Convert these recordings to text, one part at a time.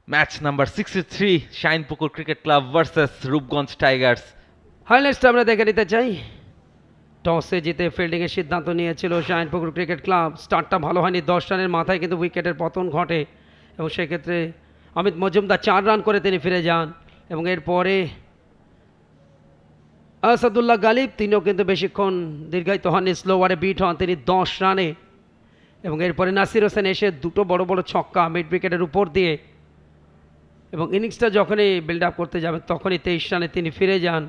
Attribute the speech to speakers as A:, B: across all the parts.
A: Match number 63, Shainpukur cricket club versus Rupganj tigers.
B: হাইলাইটসটা আমরা দেখে নিতে চাই। টসে জিতে ফিল্ডিংয়ের সিদ্ধান্ত নিয়েছিল শাইনপুকুর ক্রিকেট ক্লাব। স্টার্টটা ভালো হয়নি, 10 রানের মাথায় কিন্তু উইকেটের পতন ঘটে এবং সেক্ষেত্রে অমিত মজুমদার 4 রান করে তিনি ফিরে যান এবং এরপরে আসাদুল্লাহ গালিব, তিনিও কিন্তু বেশিক্ষণ দীর্ঘায়িত হননি, স্লো ওভারে বিট হন তিনি 10 রানে এবং এরপরে নাসির হোসেন এসে দুটো বড় বড় ছক্কা মিড উইকেটের উপর দিয়ে এবং ইনিংসটা যখনই বিল্ড আপ করতে যাবেন তখনই 23 রানে তিনি ফিরে যান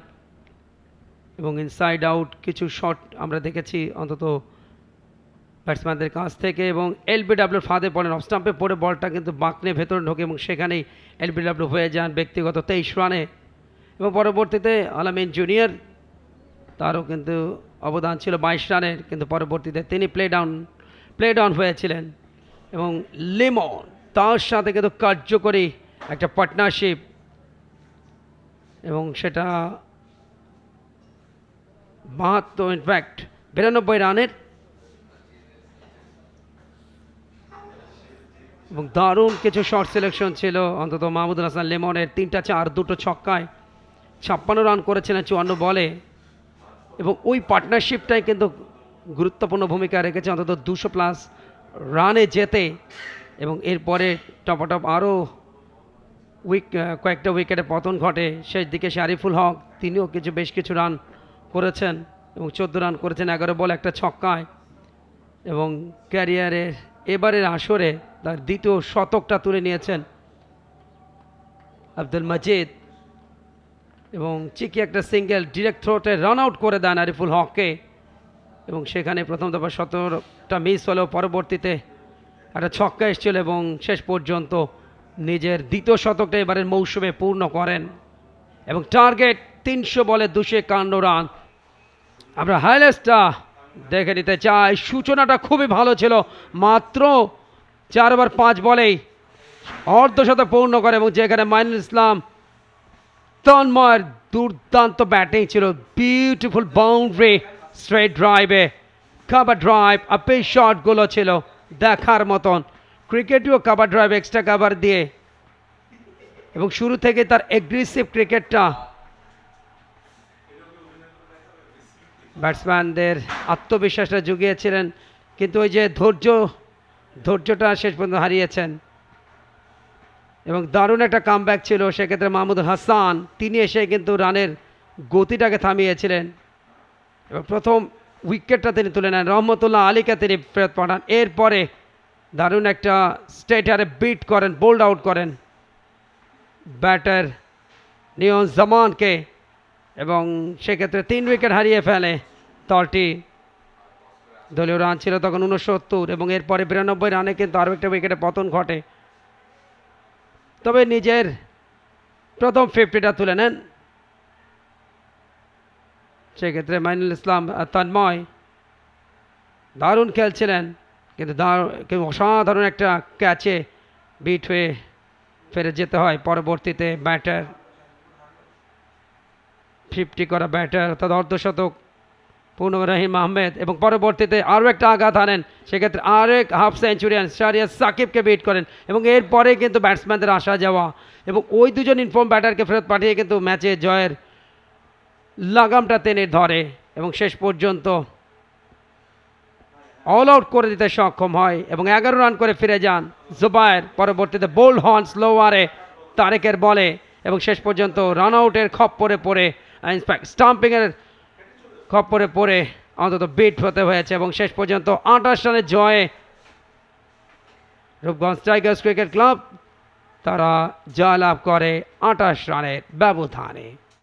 B: এবং ইনসাইড আউট কিছু শট আমরা দেখেছি অন্তত ব্যাটসম্যানদের কাছ থেকে এবং এলবিডব্লিউর ফাঁদে পড়েন, অফ স্টাম্পে পড়ে বলটা কিন্তু বাঁকনে ভেতরে ঢোকে এবং সেখানেই এলবিডব্লিউ হয়ে যান ব্যক্তিগত 23 রানে এবং পরবর্তীতে আলামিন জুনিয়র, তারও কিন্তু অবদান ছিল 22 রানের, কিন্তু পরবর্তীতে তিনি প্লে ডাউন হয়েছিলেন এবং লিমন তার সাথে কিন্তু কার্যকরী একটা পার্টনারশিপ এবং সেটা 72 ইনফ্যাক্ট 92 রানের এবং দারুণ কিছু শর্ট সিলেকশন ছিল অন্তত মাহমুদুল হাসান লিমনের, 3টা 4 2টো ছক্কায় 56 রান করেছিলেন 54 বলে এবং ওই পার্টনারশিপটাই কিন্তু গুরুত্বপূর্ণ ভূমিকা রেখেছে অন্তত 200+ রানে যেতে এবং এরপরে টপাটপ আরও কয়েকটা উইকেটে পতন ঘটে। শেষ দিকে আরিফুল হক, তিনিও বেশ কিছু রান করেছেন এবং 14 রান করেছেন 11 বল একটা ছক্কায় এবং ক্যারিয়ারের এবারের আসরে তার দ্বিতীয় শতকটা তুলে নিয়েছেন আব্দুল মজিদ এবং চিকি একটা সিঙ্গেল ডিরেক্ট থ্রোতে রান আউট করে দেন আরিফুল হককে এবং সেখানে প্রথম দফা 17টা মিস হলেও পরবর্তীতে একটা ছক্কা এসেছিল এবং শেষ পর্যন্ত নিজের দ্বিতীয় শতকটা এবারের মৌসুমে পূর্ণ করেন এবং টার্গেট 300 বলে 251 রান। আমরা হাইলাইটসটা দেখে নিতে চাই। সূচনাটা খুবই ভালো ছিল, মাত্র 4 ওভার 5 বলেই অর্ধশতক পূর্ণ করে এবং যেখানে মাইনুল ইসলাম তন্ময়ের দুর্দান্ত ব্যাটিং ছিল, বিউটিফুল বাউন্ডারি স্ট্রেট ড্রাইভে কাভার ড্রাইভ, আপে শটগুলো ছিল দেখার মতন, ক্রিকেটীয় কাভার ড্রাইভ এক্সট্রা কাভার দিয়ে এবং শুরু থেকে তার এগ্রেসিভ ক্রিকেটটা ব্যাটসম্যানদের আত্মবিশ্বাসটা জুগিয়েছিলেন, কিন্তু ওই যে ধৈর্যটা শেষ পর্যন্ত হারিয়েছেন এবং দারুণ একটা কামব্যাক ছিল সেক্ষেত্রে মাহমুদুল হাসান, তিনি এসে কিন্তু রানের গতিটাকে থামিয়েছিলেন এবং প্রথম উইকেটটা তিনি তুলে নেন, রহমতুল্লাহ আলীকে তিনি ফেরত পাঠান, এরপরে দারুণ একটা স্টেটারে বিট করেন, বোল্ড আউট করেন ব্যাটার নিয়ন জামানকে এবং সেক্ষেত্রে 3 উইকেট হারিয়ে ফেলে দলটি। দলীয় রান ছিল তখন 69 এবং এরপরে 92 রানে কিন্তু আরও একটা উইকেটে পতন ঘটে, তবে নিজের প্রথম 50টা তুলে নেন সেক্ষেত্রে মাইনুল ইসলাম তন্ময় দারুণ খেলছিলেন, কিন্তু অসাধারণ একটা ক্যাচে বিট হয়ে ফিরে যেতে হয় পরবর্তীতে ব্যাটার 50 করা ব্যাটার অর্থাৎ অর্ধশতক পূর্ণ রহিম আহমেদ এবং পরবর্তীতে আরও একটা আঘাত আনেন, সেক্ষেত্রে আরেক হাফ সেঞ্চুরিয়ান শাহরিয়ার সাকিবকে বিট করেন এবং এরপরে কিন্তু ব্যাটসম্যানদের আসা যাওয়া এবং ওই দুজন ইনফর্ম ব্যাটারকে ফেরত পাঠিয়ে কিন্তু ম্যাচে জয়ের লাগামটা টেনে ধরে এবং শেষ পর্যন্ত অল আউট করে দিতে সক্ষম হয় এবং 11 রান করে ফিরে যান জুবায়ের, পরবর্তীতে বোল্ড হন স্লো ওভারে তারেকের বলে এবং শেষ পর্যন্ত রান আউটের খপ্পরে পড়ে ইনফ্যাক্ট স্টাম্পিংয়ের খপ্পরে পড়ে অন্তত বিট হতে হয়েছে এবং শেষ পর্যন্ত 28 রানের জয়ে রূপগঞ্জ টাইগার্স ক্রিকেট ক্লাব তারা জয়লাভ করে 28 রানের ব্যবধানে।